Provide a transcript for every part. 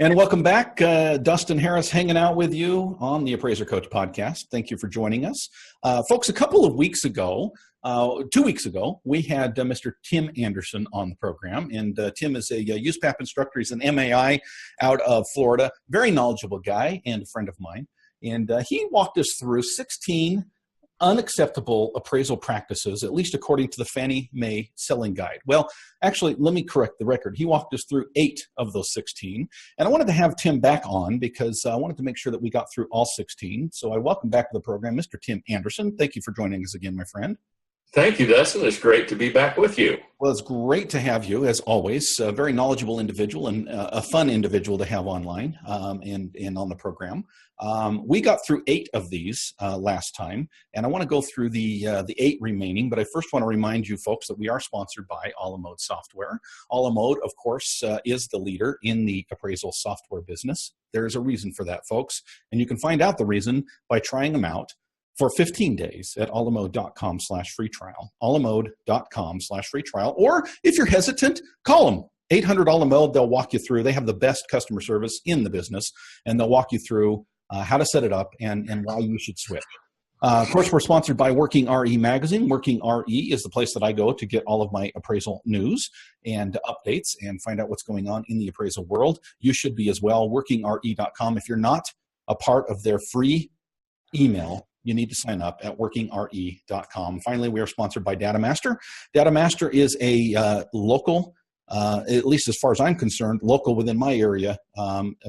And welcome back. Dustin Harris hanging out with you on the Appraiser Coach podcast. Thank you for joining us. Folks, a couple of weeks ago, 2 weeks ago, we had Mr. Tim Anderson on the program. And Tim is a USPAP instructor. He's an MAI out of Florida. Very knowledgeable guy and a friend of mine. And he walked us through 16 unacceptable appraisal practices, at least according to the Fannie Mae Selling Guide. Well, actually, let me correct the record. He walked us through 8 of those 16. And I wanted to have Tim back on because I wanted to make sure that we got through all 16. So I welcome back to the program Mr. Tim Anderson. Thank you for joining us again, my friend. Thank you, Dustin. It's great to be back with you. Well, it's great to have you, as always. A very knowledgeable individual and a fun individual to have online and on the program. We got through 8 of these last time, and I want to go through the 8 remaining, but I first want to remind you folks that we are sponsored by Alamode Software. Alamode, of course, is the leader in the appraisal software business. There is a reason for that, folks, and you can find out the reason by trying them out for 15 days at alamode.com/free trial, alamode.com/free trial. Or if you're hesitant, call them. 800 Alamode, they'll walk you through. They have the best customer service in the business, and they'll walk you through how to set it up and why you should switch. Of course, we're sponsored by Working RE Magazine. Working RE is the place that I go to get all of my appraisal news and updates and find out what's going on in the appraisal world. You should be as well, workingre.com. If you're not a part of their free email, you need to sign up at workingre.com. Finally, we are sponsored by DataMaster. DataMaster is a local, at least as far as I'm concerned, local within my area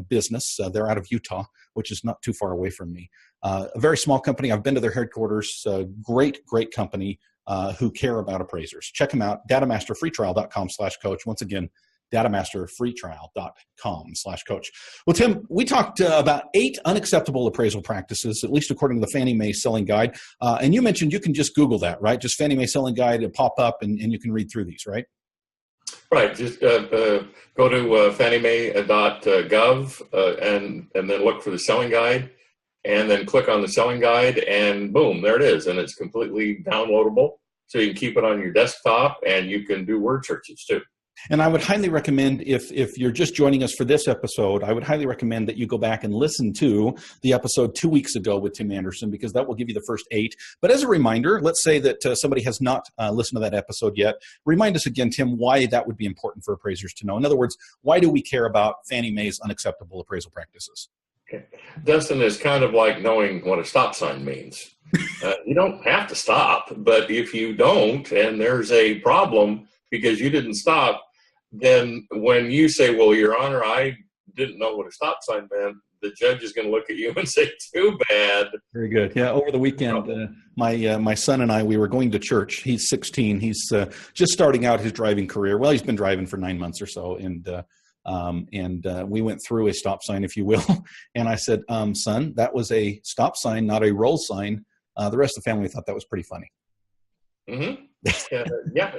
business. They're out of Utah, which is not too far away from me. A very small company. I've been to their headquarters. Great company who care about appraisers. Check them out, datamasterfreetrial.com/coach. Once again, datamasterfreetrial.com/coach. Well, Tim, we talked about 8 unacceptable appraisal practices, at least according to the Fannie Mae Selling Guide. And you mentioned you can just Google that, right? Just Fannie Mae Selling Guide, it'll pop up and you can read through these, right? Right. Just go to fanniemae.gov and then look for the selling guide, and then click on the selling guide, and boom, there it is. And it's completely downloadable. So you can keep it on your desktop, and you can do word searches too. And I would highly recommend, if you're just joining us for this episode, I would highly recommend that you go back and listen to the episode 2 weeks ago with Tim Anderson, because that will give you the first 8. But as a reminder, let's say that somebody has not listened to that episode yet. Remind us again, Tim, why that would be important for appraisers to know. In other words, why do we care about Fannie Mae's unacceptable appraisal practices? Okay. Dustin, is kind of like knowing what a stop sign means. You don't have to stop, but if you don't, and there's a problem because you didn't stop, then when you say, well, Your Honor, I didn't know what a stop sign meant, the judge is going to look at you and say, too bad. Very good. Yeah, over the weekend, my son and I, we were going to church. He's 16. He's just starting out his driving career. Well, he's been driving for 9 months or so, and we went through a stop sign, if you will. And I said, son, that was a stop sign, not a roll sign. The rest of the family thought that was pretty funny. Mm-hmm. Yeah,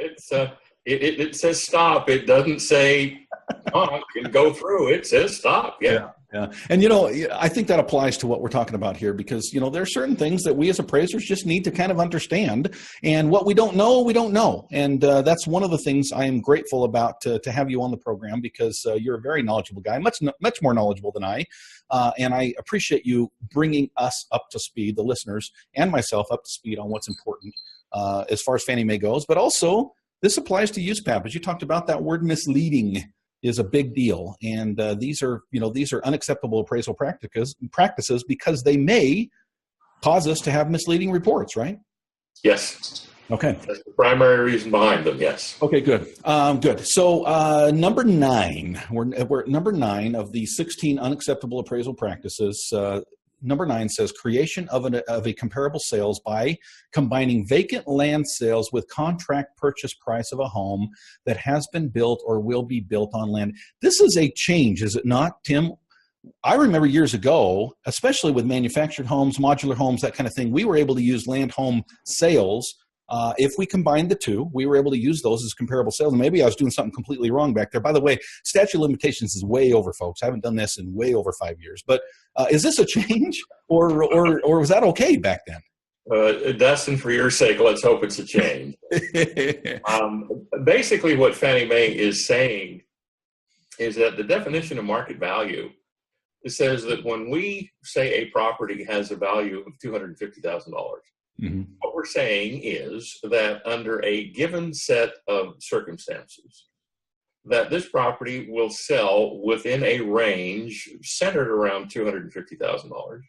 it says stop. It doesn't say honk and go through. It says stop. Yeah. And, I think that applies to what we're talking about here because, there are certain things that we as appraisers just need to kind of understand. And what we don't know, we don't know. And that's one of the things I am grateful about to have you on the program because you're a very knowledgeable guy, much more knowledgeable than I. And I appreciate you bringing us up to speed, the listeners and myself up to speed on what's important as far as Fannie Mae goes, but also this applies to USPAP. As you talked about, that word misleading is a big deal. And these are unacceptable appraisal practices because they may cause us to have misleading reports, right? Yes. Okay. That's the primary reason behind them, yes. Okay, good. Good. So number 9, we're at number 9 of the 16 unacceptable appraisal practices. Number 9 says creation of a comparable sales by combining vacant land sales with contract purchase price of a home that has been built or will be built on land. This is a change, is it not, Tim? I remember years ago, especially with manufactured homes, modular homes, that kind of thing, we were able to use land home sales. If we combined the two, we were able to use those as comparable sales. And maybe I was doing something completely wrong back there. By the way, statute of limitations is way over, folks. I haven't done this in way over 5 years. But is this a change, or was that okay back then? Dustin, for your sake, let's hope it's a change. Basically, what Fannie Mae is saying is that the definition of market value, it says that when we say a property has a value of $250,000, what we're saying is that under a given set of circumstances, that this property will sell within a range centered around $250,000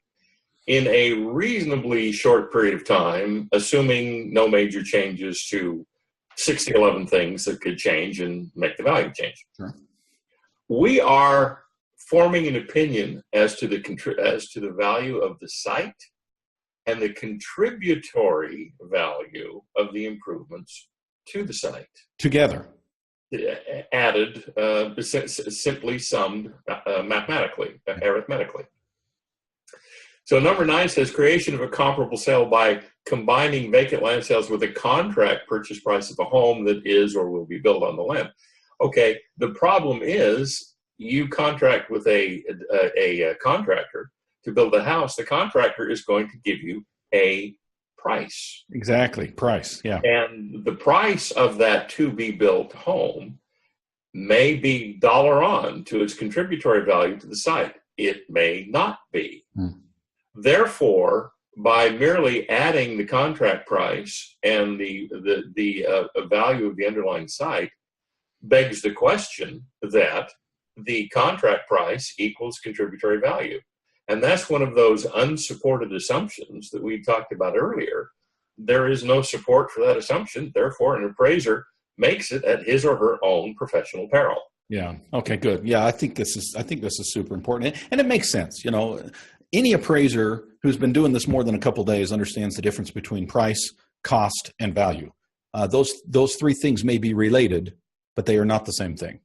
in a reasonably short period of time, assuming no major changes to 11 things that could change and make the value change. Sure. We are forming an opinion as to the value of the site and the contributory value of the improvements to the site. Together. Added, simply summed arithmetically. So number 9 says creation of a comparable sale by combining vacant land sales with a contract purchase price of a home that is or will be built on the land. Okay, the problem is you contract with a contractor to build a house. The contractor is going to give you a price. Exactly, price, yeah. And the price of that to-be-built home may be dollar on to its contributory value to the site. It may not be. Therefore, by merely adding the contract price and the value of the underlying site begs the question that the contract price equals contributory value. And that's one of those unsupported assumptions that we talked about earlier. There is no support for that assumption. Therefore, an appraiser makes it at his or her own professional peril. Yeah. Okay, good. Yeah, I think this is super important. And it makes sense. You know, any appraiser who's been doing this more than a couple of days understands the difference between price, cost, and value. Those three things may be related, but they are not the same thing.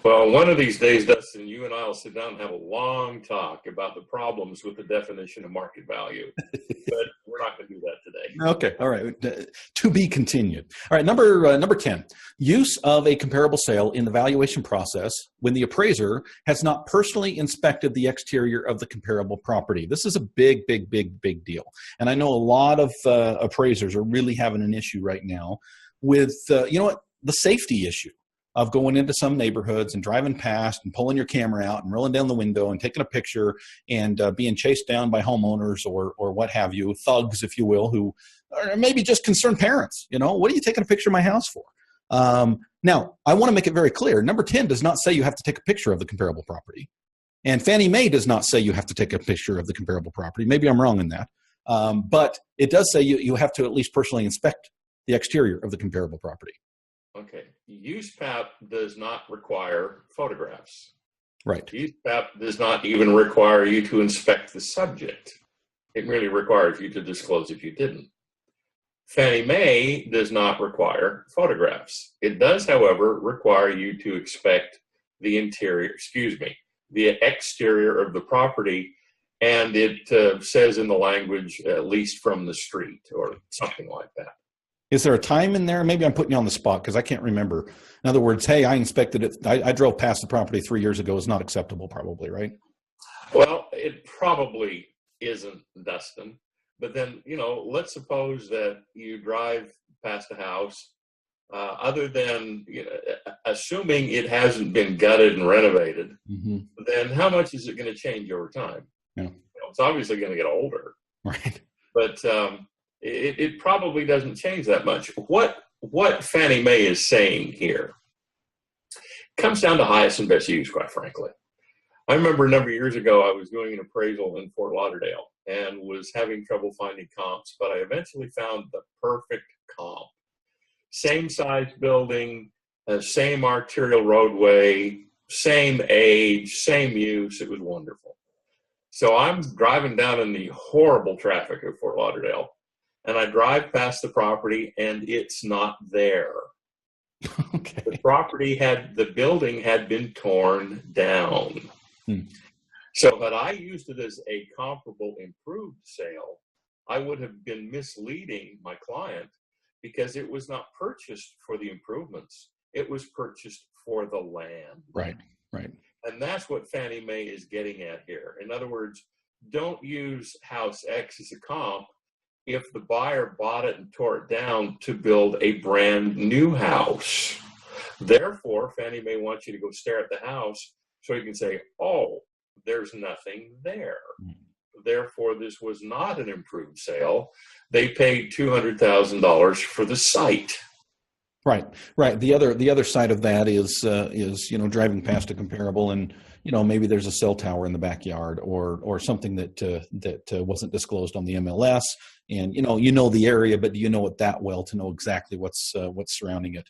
Well, one of these days, Dustin, you and I will sit down and have a long talk about the problems with the definition of market value. But we're not going to do that today. Okay. All right. To be continued. All right. Number 10, use of a comparable sale in the valuation process when the appraiser has not personally inspected the exterior of the comparable property. This is a big deal. And I know a lot of appraisers are really having an issue right now with, the safety issue of going into some neighborhoods and driving past and pulling your camera out and rolling down the window and taking a picture and being chased down by homeowners or what have you, thugs, if you will, who are maybe just concerned parents. What are you taking a picture of my house for? Now, I want to make it very clear. Number 10 does not say you have to take a picture of the comparable property. And Fannie Mae does not say you have to take a picture of the comparable property. Maybe I'm wrong in that. But it does say you have to at least personally inspect the exterior of the comparable property. Okay. USPAP does not require photographs. Right. USPAP does not even require you to inspect the subject. It merely requires you to disclose if you didn't. Fannie Mae does not require photographs. It does, however, require you to inspect the exterior of the property, and it says in the language, at least from the street or something like that. Is there a time in there? Maybe I'm putting you on the spot because I can't remember. In other words, hey, I inspected it. I drove past the property 3 years ago. It's not acceptable, probably, right? Well, it probably isn't, Dustin. But then, let's suppose that you drive past a house, other than, assuming it hasn't been gutted and renovated, then how much is it going to change over time? Yeah. It's obviously going to get older. Right. But it probably doesn't change that much. What Fannie Mae is saying here comes down to highest and best use, quite frankly. I remember a number of years ago, I was doing an appraisal in Fort Lauderdale and was having trouble finding comps, but I eventually found the perfect comp. Same size building, same arterial roadway, same age, same use. It was wonderful. So I'm driving down in the horrible traffic of Fort Lauderdale, and I drive past the property, and it's not there. Okay. The building had been torn down. So had I used it as a comparable improved sale, I would have been misleading my client because it was not purchased for the improvements. It was purchased for the land. Right. And that's what Fannie Mae is getting at here. In other words, don't use house X as a comp if the buyer bought it and tore it down to build a brand new house. Therefore, Fannie may want you to go stare at the house so you can say, oh, there's nothing there. Therefore, this was not an improved sale. They paid $200,000 for the site. Right, right. The other side of that is driving past a comparable, and maybe there's a cell tower in the backyard, or something that wasn't disclosed on the MLS, and the area, but do you know it that well to know exactly what's surrounding it?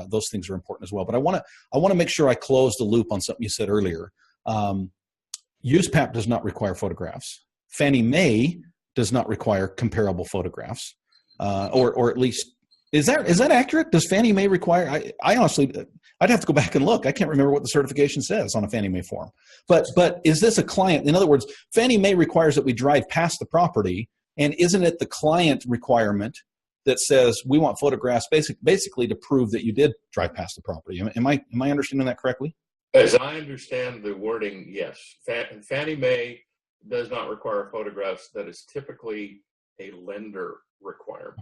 Those things are important as well. But I want to make sure I close the loop on something you said earlier. USPAP does not require photographs. Fannie Mae does not require comparable photographs, or at least. Is that accurate? Does Fannie Mae require? I honestly, I'd have to go back and look. I can't remember what the certification says on a Fannie Mae form. But is this a client? In other words, Fannie Mae requires that we drive past the property, and isn't it the client requirement that says we want photographs basically to prove that you did drive past the property? Am I understanding that correctly? As I understand the wording, yes. Fannie Mae does not require photographs. That is typically a lender requirement.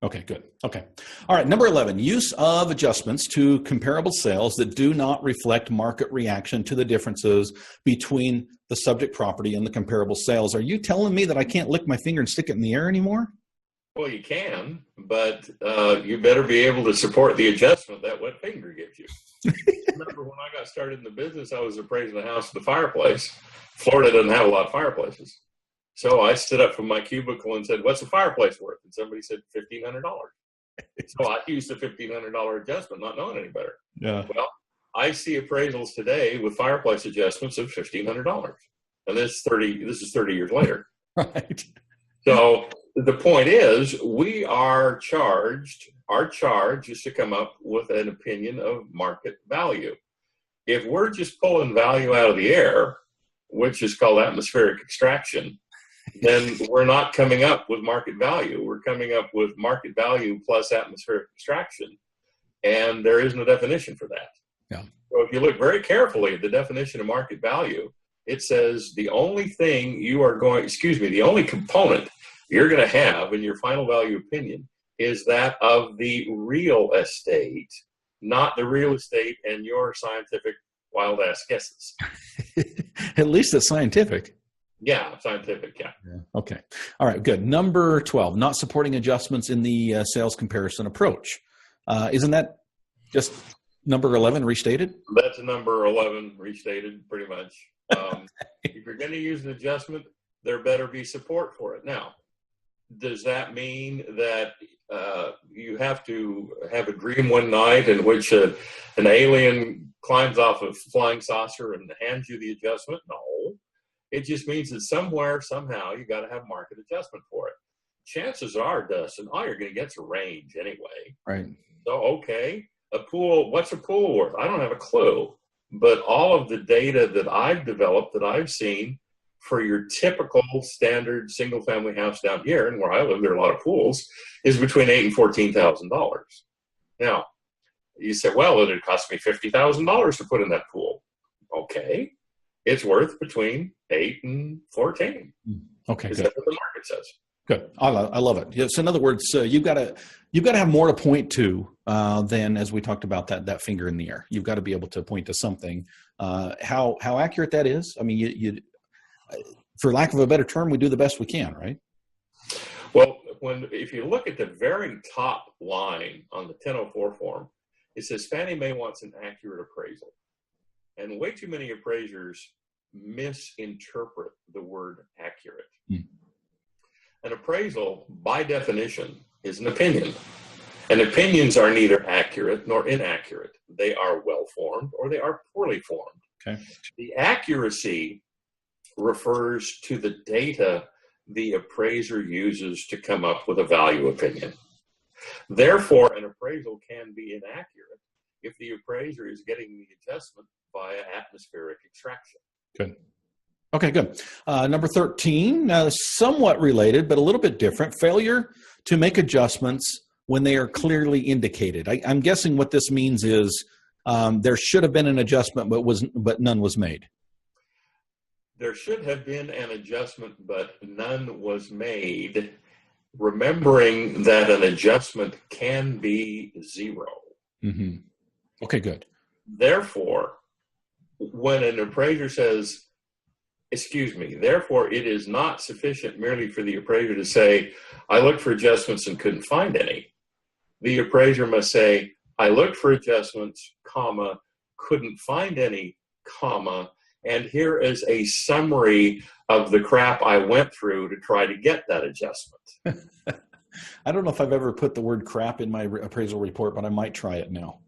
Okay, good. Okay. All right, number 11, use of adjustments to comparable sales that do not reflect market reaction to the differences between the subject property and the comparable sales. Are you telling me that I can't lick my finger and stick it in the air anymore? Well, you can, but you better be able to support the adjustment that wet finger gives you. Remember when I got started in the business, I was appraising a house with a fireplace. Florida doesn't have a lot of fireplaces. So I stood up from my cubicle and said, what's a fireplace worth? And somebody said $1,500. So I used the $1,500 adjustment, not knowing any better. Yeah. Well, I see appraisals today with fireplace adjustments of $1,500. And this is 30 years later. Right. So the point is, we are charged, our charge is to come up with an opinion of market value. If we're just pulling value out of the air, which is called atmospheric extraction, then we're not coming up with market value. We're coming up with market value plus atmospheric extraction. And there isn't a definition for that. Yeah. So if you look very carefully at the definition of market value, it says the only component you're going to have in your final value opinion is that of the real estate, not the real estate and your scientific wild ass guesses. At least it's scientific. Yeah, scientific, yeah. Okay. All right, good. Number 12, not supporting adjustments in the sales comparison approach. Isn't that just number 11 restated? That's number 11 restated, pretty much. If you're going to use an adjustment, there better be support for it. Now, does that mean that you have to have a dream one night in which an alien climbs off a flying saucer and hands you the adjustment? No. It just means that somewhere, somehow, you got to have market adjustment for it. Chances are, Dustin, all you're going to get is a range anyway. Right. So, okay, a pool, what's a pool worth? I don't have a clue. But all of the data that I've developed, that I've seen for your typical standard single-family house down here, and where I live, there are a lot of pools, is between $8,000 and $14,000. Now, you say, well, it cost me $50,000 to put in that pool. Okay. It's worth between 8 and 14. Okay, Is good. that what the market says? Good. I love it. Yes. In other words, you've got to have more to point to than, as we talked about, that finger in the air. You've got to be able to point to something. How accurate that is? I mean, you for lack of a better term, we do the best we can, right? Well, if you look at the very top line on the 1004 form, it says Fannie Mae wants an accurate appraisal. And way too many appraisers misinterpret the word accurate. An appraisal, by definition, is an opinion. And opinions are neither accurate nor inaccurate. They are well-formed or they are poorly formed. Okay. The accuracy refers to the data the appraiser uses to come up with a value opinion. Therefore, an appraisal can be inaccurate if the appraiser is getting the adjustment via atmospheric extraction. Good. Okay, good. Number 13, somewhat related, but a little bit different, failure to make adjustments when they are clearly indicated. I'm guessing what this means is there should have been an adjustment, but none was made. There should have been an adjustment, but none was made, remembering that an adjustment can be zero. Mm-hmm. Okay, good. Therefore, when an appraiser says, excuse me, therefore it is not sufficient merely for the appraiser to say, I looked for adjustments and couldn't find any. The appraiser must say, I looked for adjustments, comma, couldn't find any, comma, and here is a summary of the crap I went through to try to get that adjustment. I don't know if I've ever put the word crap in my appraisal report, but I might try it now.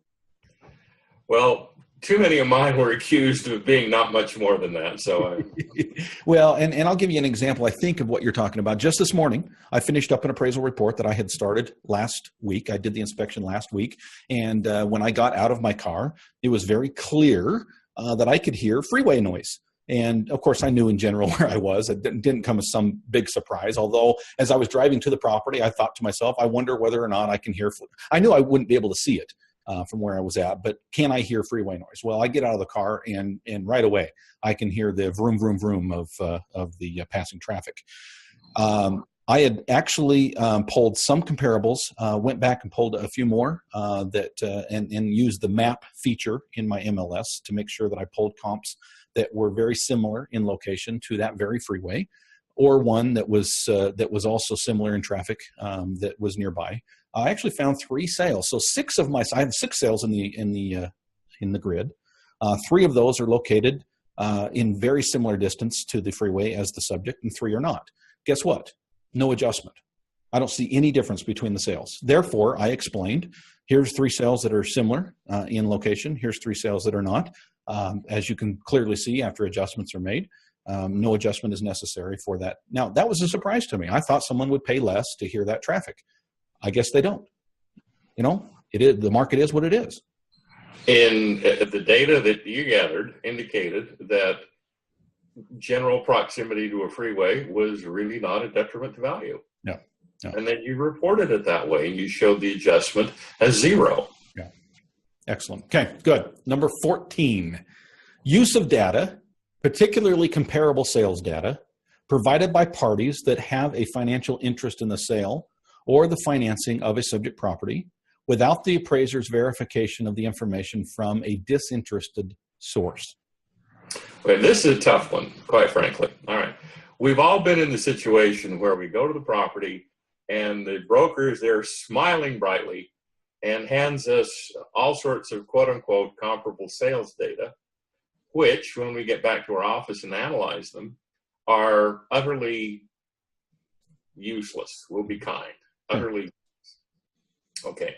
Well, too many of mine were accused of being not much more than that. So, well, and I'll give you an example, I think, of what you're talking about. Just this morning, I finished up an appraisal report that I had started last week. I did the inspection last week. And when I got out of my car, it was very clear that I could hear freeway noise. And of course, I knew in general where I was. It didn't come as some big surprise. Although, as I was driving to the property, I thought to myself, I wonder whether or not I can hear. I knew I wouldn't be able to see it from where I was at, but can I hear freeway noise? Well, I get out of the car and right away I can hear the vroom, vroom, vroom of the passing traffic. I had actually pulled some comparables, went back and pulled a few more and used the map feature in my MLS to make sure that I pulled comps that were very similar in location to that very freeway, or one that was also similar in traffic that was nearby. I actually found 3 sales. So I have 6 sales in the grid. 3 of those are located in very similar distance to the freeway as the subject, and 3 are not. Guess what? No adjustment. I don't see any difference between the sales. Therefore, I explained, here's 3 sales that are similar in location. Here's 3 sales that are not. As you can clearly see, after adjustments are made, no adjustment is necessary for that. Now, that was a surprise to me. I thought someone would pay less to hear that traffic. I guess they don't. You know, the market is what it is. In the data that you gathered indicated that general proximity to a freeway was really not a detriment to value. No. And then you reported it that way, and you showed the adjustment as 0. Yeah. Excellent. Okay, good. Number 14, use of data, particularly comparable sales data, provided by parties that have a financial interest in the sale or the financing of a subject property without the appraiser's verification of the information from a disinterested source. Okay, this is a tough one, quite frankly. All right. We've all been in the situation where we go to the property and the broker is there smiling brightly and hands us all sorts of quote-unquote comparable sales data, which, when we get back to our office and analyze them, are utterly useless. We'll be kind. Utterly. Okay.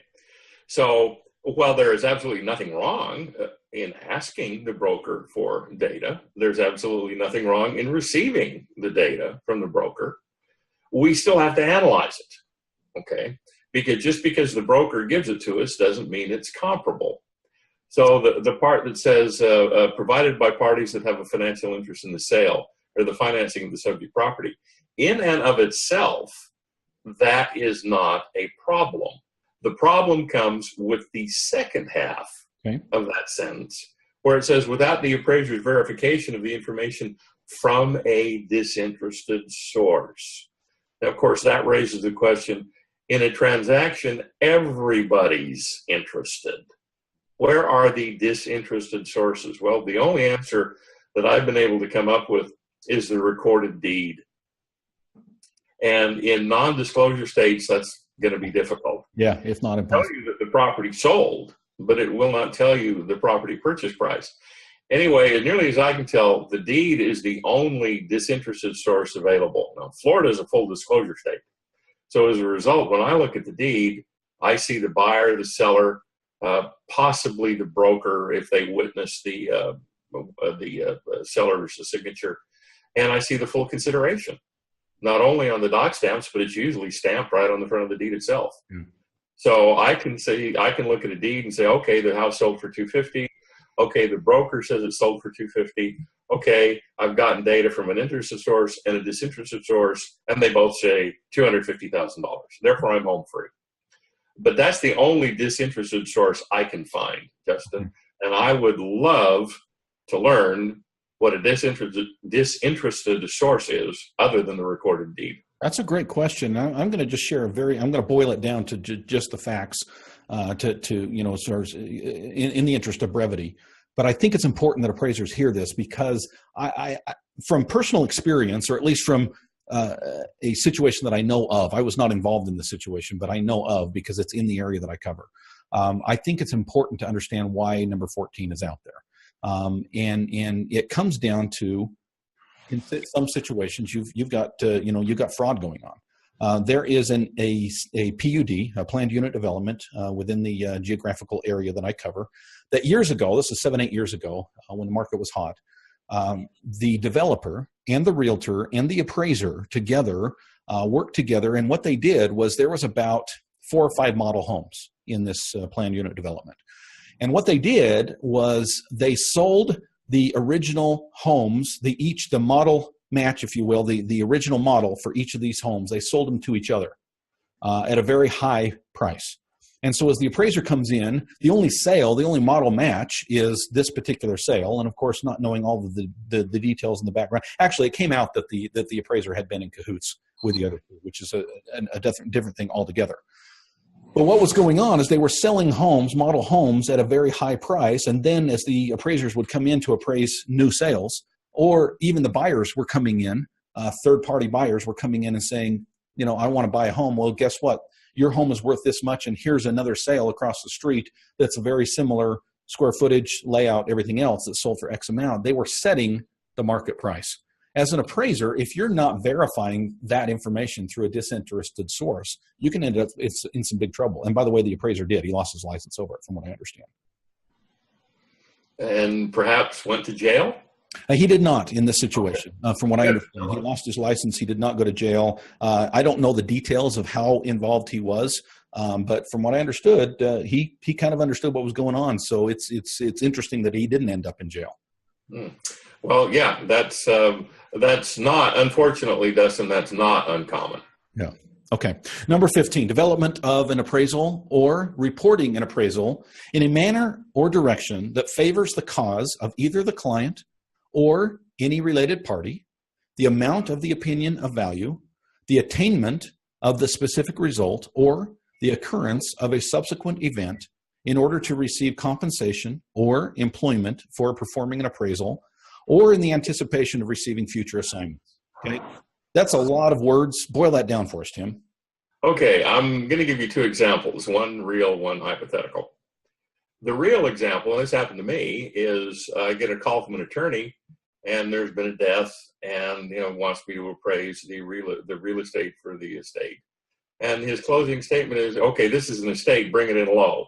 So while there is absolutely nothing wrong in asking the broker for data, there's absolutely nothing wrong in receiving the data from the broker. We still have to analyze it. Okay. Because just because the broker gives it to us doesn't mean it's comparable. So the part that says provided by parties that have a financial interest in the sale or the financing of the subject property, in and of itself, that is not a problem. The problem comes with the second half of that sentence, where it says, without the appraiser's verification of the information from a disinterested source. Now, of course, that raises the question, in a transaction, everybody's interested. Where are the disinterested sources? Well, the only answer that I've been able to come up with is the recorded deed. And in non-disclosure states, that's going to be difficult. Yeah, if not impossible. It'll tell you that the property sold, but it will not tell you the property purchase price. Anyway, as nearly as I can tell, the deed is the only disinterested source available. Now, Florida is a full disclosure state. So as a result, when I look at the deed, I see the buyer, the seller, possibly the broker if they witness the seller's signature, and I see the full consideration. Not only on the doc stamps, but it's usually stamped right on the front of the deed itself. Mm. So I can look at a deed and say, okay, the house sold for $250,000. Okay, the broker says it sold for $250,000. Okay, I've gotten data from an interested source and a disinterested source, and they both say $250,000. Therefore, I'm home free. But that's the only disinterested source I can find, Justin. Mm. And I would love to learn what a disinterested source is other than the recorded deed. That's a great question. I'm going to just share I'm going to boil it down to just the facts. sort of in the interest of brevity. But I think it's important that appraisers hear this, because I from personal experience, or at least from a situation that I know of, I was not involved in the situation, but I know of because it's in the area that I cover. I think it's important to understand why number 14 is out there. And it comes down to, in some situations, you've got fraud going on. There is a PUD, a planned unit development, within the geographical area that I cover, that years ago, this is 7-8 years ago, when the market was hot, the developer and the realtor and the appraiser together worked together. And what they did was, there was about 4 or 5 model homes in this planned unit development. And what they did was they sold the original homes, the model match, if you will, the original model for each of these homes. They sold them to each other at a very high price. And so as the appraiser comes in, the only model match is this particular sale. And of course, not knowing all of the details in the background. Actually, it came out that the appraiser had been in cahoots with the other two, which is a different thing altogether. But what was going on is they were selling homes, model homes, at a very high price. And then as the appraisers would come in to appraise new sales, or even the buyers were coming in, third-party buyers were coming in and saying, I want to buy a home. Well, guess what? Your home is worth this much, and here's another sale across the street that's a very similar square footage, layout, everything else, that's sold for X amount. They were setting the market price. As an appraiser, if you're not verifying that information through a disinterested source, you can end up in some big trouble. And by the way, the appraiser did. He lost his license over it, from what I understand. And perhaps went to jail? He did not in this situation, from what I understand. He lost his license. He did not go to jail. I don't know the details of how involved he was, but from what I understood, he kind of understood what was going on. So it's interesting that he didn't end up in jail. Well, yeah, that's not, unfortunately, Dustin, that's not uncommon. Yeah. Okay. Number 15, development of an appraisal or reporting an appraisal in a manner or direction that favors the cause of either the client or any related party, the amount of the opinion of value, the attainment of the specific result, or the occurrence of a subsequent event in order to receive compensation or employment for performing an appraisal, or in the anticipation of receiving future assignments. Okay, that's a lot of words. Boil that down for us, Tim. Okay, I'm going to give you 2 examples, one real, one hypothetical. The real example, and this happened to me, is I get a call from an attorney, and there's been a death, and wants me to appraise the real estate for the estate. And his closing statement is, okay, this is an estate, bring it in low.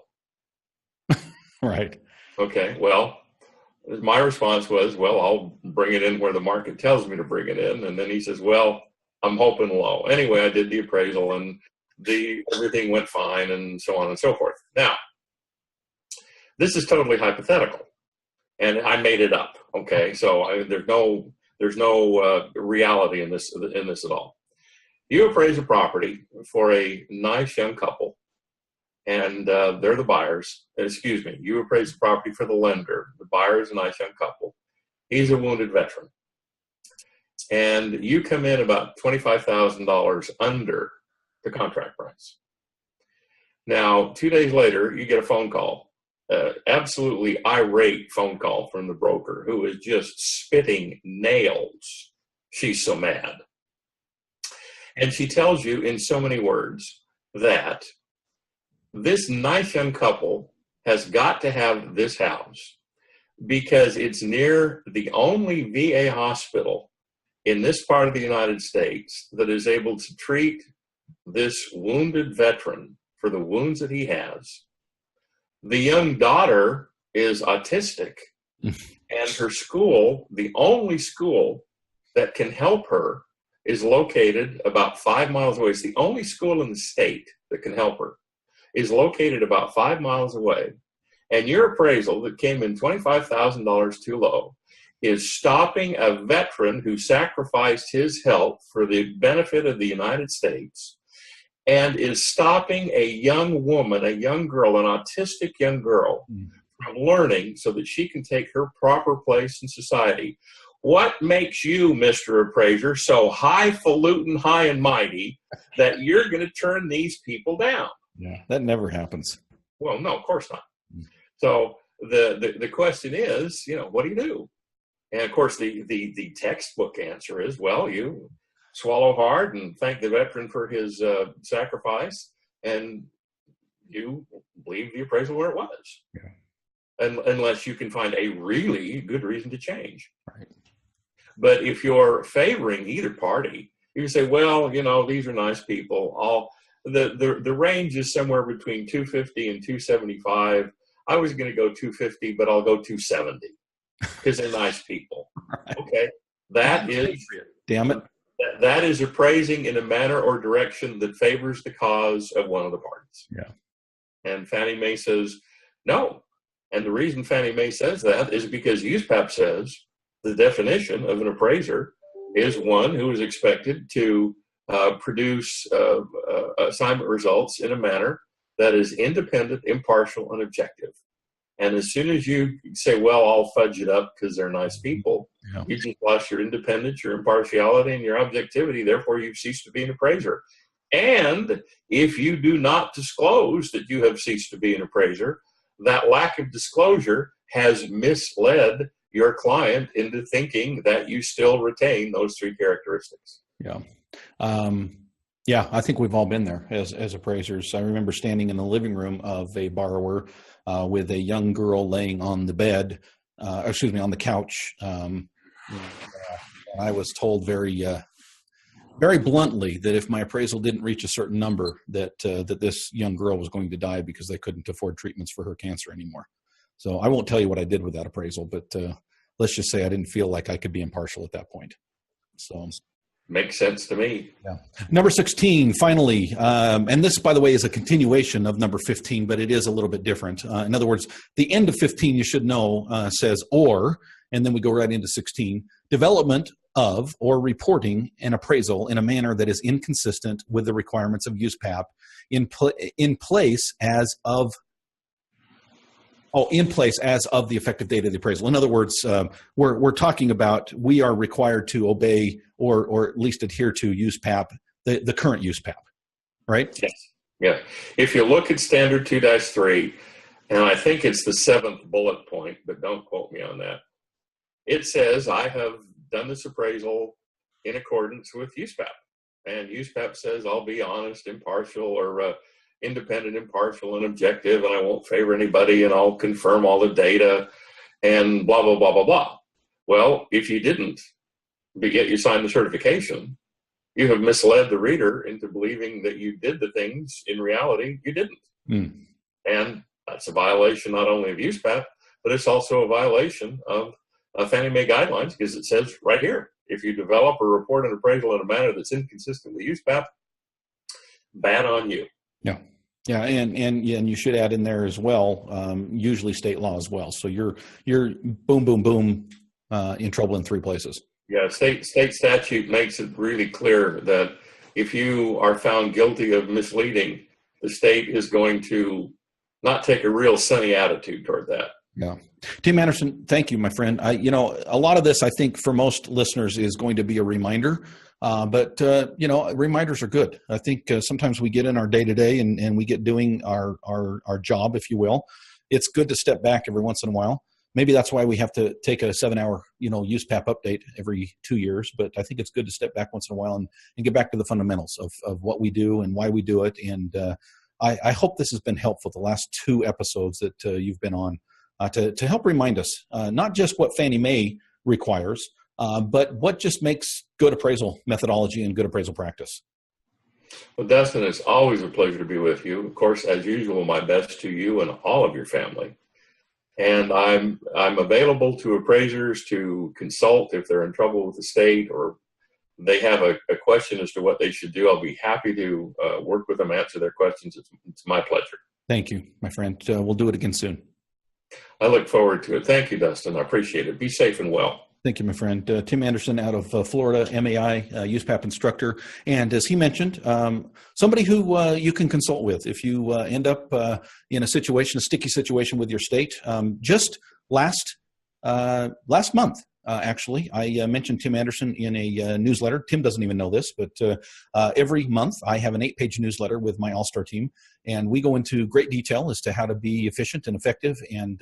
Right. Okay, well, my response was, well, I'll bring it in where the market tells me to bring it in. And then he says, well, I'm hoping low. Anyway, I did the appraisal, and everything went fine, and so on and so forth. Now, this is totally hypothetical, and I made it up. Okay, so there's no reality in this at all. You appraise a property for a nice young couple, and they're the buyers. Excuse me. You appraise the property for the lender. The buyer is a nice young couple. He's a wounded veteran. And you come in about $25,000 under the contract price. Now, 2 days later, you get a phone call, absolutely irate phone call from the broker, who is just spitting nails. She's so mad. And she tells you in so many words that this nice young couple has got to have this house because it's near the only VA hospital in this part of the United States that is able to treat this wounded veteran for the wounds that he has. The young daughter is autistic, and her school, the only school that can help her, is located about 5 miles away. It's the only school in the state that can help her, is located about 5 miles away. And your appraisal that came in $25,000 too low is stopping a veteran who sacrificed his health for the benefit of the United States, and is stopping a young woman, a young girl, an autistic young girl, from learning so that she can take her proper place in society. What makes you, Mr. Appraiser, so highfalutin, high and mighty that you're going to turn these people down? Yeah, that never happens. Well, no, of course not. So the question is, what do you do? And of course, the textbook answer is, well, you swallow hard and thank the veteran for his sacrifice, and you leave the appraisal where it was. Yeah. Unless you can find a really good reason to change. Right. But if you're favoring either party, you can say, well, these are nice people. The range is somewhere between 250 and 275. I was going to go 250, but I'll go 270 because they're nice people. Right. Okay, that is, damn it, that is appraising in a manner or direction that favors the cause of one of the parties. Yeah. And Fannie Mae says no. And the reason Fannie Mae says that is because USPAP says the definition of an appraiser is one who is expected to produce assignment results in a manner that is independent, impartial, and objective. And as soon as you say, well, I'll fudge it up because they're nice people, yeah. You just lost your independence, your impartiality, and your objectivity. Therefore, you've ceased to be an appraiser. And if you do not disclose that you have ceased to be an appraiser, that lack of disclosure has misled your client into thinking that you still retain those three characteristics. Yeah. Yeah, I think we've all been there as appraisers. I remember standing in the living room of a borrower with a young girl laying on the bed, on the couch. And I was told very bluntly that if my appraisal didn't reach a certain number, that this young girl was going to die because they couldn't afford treatments for her cancer anymore. So I won't tell you what I did with that appraisal, but let's just say I didn't feel like I could be impartial at that point. So makes sense to me. Yeah. Number 16, finally, and this, by the way, is a continuation of number 15, but it is a little bit different. In other words, the end of 15, you should know, says or, and then we go right into 16, development of or reporting an appraisal in a manner that is inconsistent with the requirements of USPAP in place as of the effective date of the appraisal. In other words, we're talking about we are required to obey or at least adhere to USPAP, the current USPAP, right? Yes. Yeah. If you look at Standard 2-3, and I think it's the 7th bullet point, but don't quote me on that, it says I have done this appraisal in accordance with USPAP. And USPAP says I'll be honest, impartial, or independent, impartial, and objective, and I won't favor anybody, and I'll confirm all the data, and blah, blah, blah, blah, blah. Well, if you didn't, but yet you signed the certification, you have misled the reader into believing that you did the things in reality you didn't. Mm. And that's a violation not only of USPAP, but it's also a violation of Fannie Mae guidelines, because it says right here, if you develop or report an appraisal in a manner that's inconsistent with USPAP, bad on you. Yeah. Yeah, and you should add in there as well, usually state law as well. So you're boom, boom, boom, in trouble in 3 places. Yeah, state statute makes it really clear that if you are found guilty of misleading, the state is going to not take a real sunny attitude toward that. Yeah. Tim Anderson, thank you, my friend. A lot of this, I think, for most listeners is going to be a reminder. But reminders are good. I think sometimes we get in our day-to-day and we get doing our job, if you will. It's good to step back every once in a while. Maybe that's why we have to take a 7-hour, USPAP update every 2 years. But I think it's good to step back once in a while and get back to the fundamentals of what we do and why we do it. And I hope this has been helpful, the last 2 episodes that you've been on, to help remind us, not just what Fannie Mae requires, but what just makes good appraisal methodology and good appraisal practice. Well, Dustin, it's always a pleasure to be with you. Of course, as usual, my best to you and all of your family. And I'm available to appraisers to consult if they're in trouble with the state or they have a question as to what they should do. I'll be happy to work with them, answer their questions. It's my pleasure. Thank you, my friend. We'll do it again soon. I look forward to it. Thank you, Dustin. I appreciate it. Be safe and well. Thank you, my friend. Tim Anderson out of Florida, MAI, USPAP instructor. And as he mentioned, somebody who you can consult with if you end up in a sticky situation with your state. Just last month, actually. I mentioned Tim Anderson in a newsletter. Tim doesn't even know this, but every month I have an 8-page newsletter with my All-Star team, and we go into great detail as to how to be efficient and effective and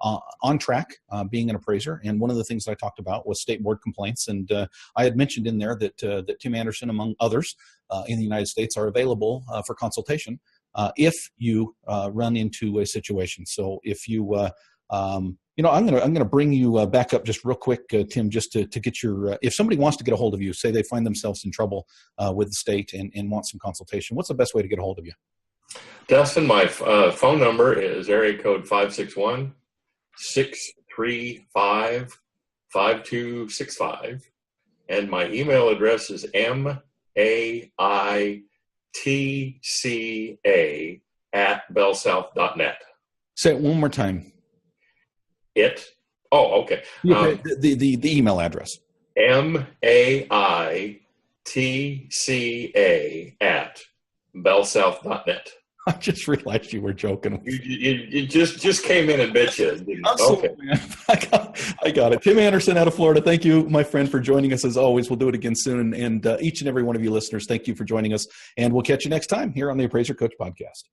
on track being an appraiser. And one of the things I talked about was state board complaints. And I had mentioned in there that Tim Anderson, among others in the United States, are available for consultation if you run into a situation. So if you, I'm gonna bring you back up just real quick, Tim, just to get your. If somebody wants to get a hold of you, say they find themselves in trouble with the state and want some consultation, what's the best way to get a hold of you? Dustin, my phone number is area code 561-635-5265, and my email address is maitca@bellsouth.net. Say it one more time. Okay. The email address. maitca@bellsouth.net. I just realized you were joking. You just came in and bit you. Absolutely. Okay. I got it. Tim Anderson out of Florida. Thank you, my friend, for joining us as always. We'll do it again soon. And each and every one of you listeners, thank you for joining us. And we'll catch you next time here on the Appraiser Coach Podcast.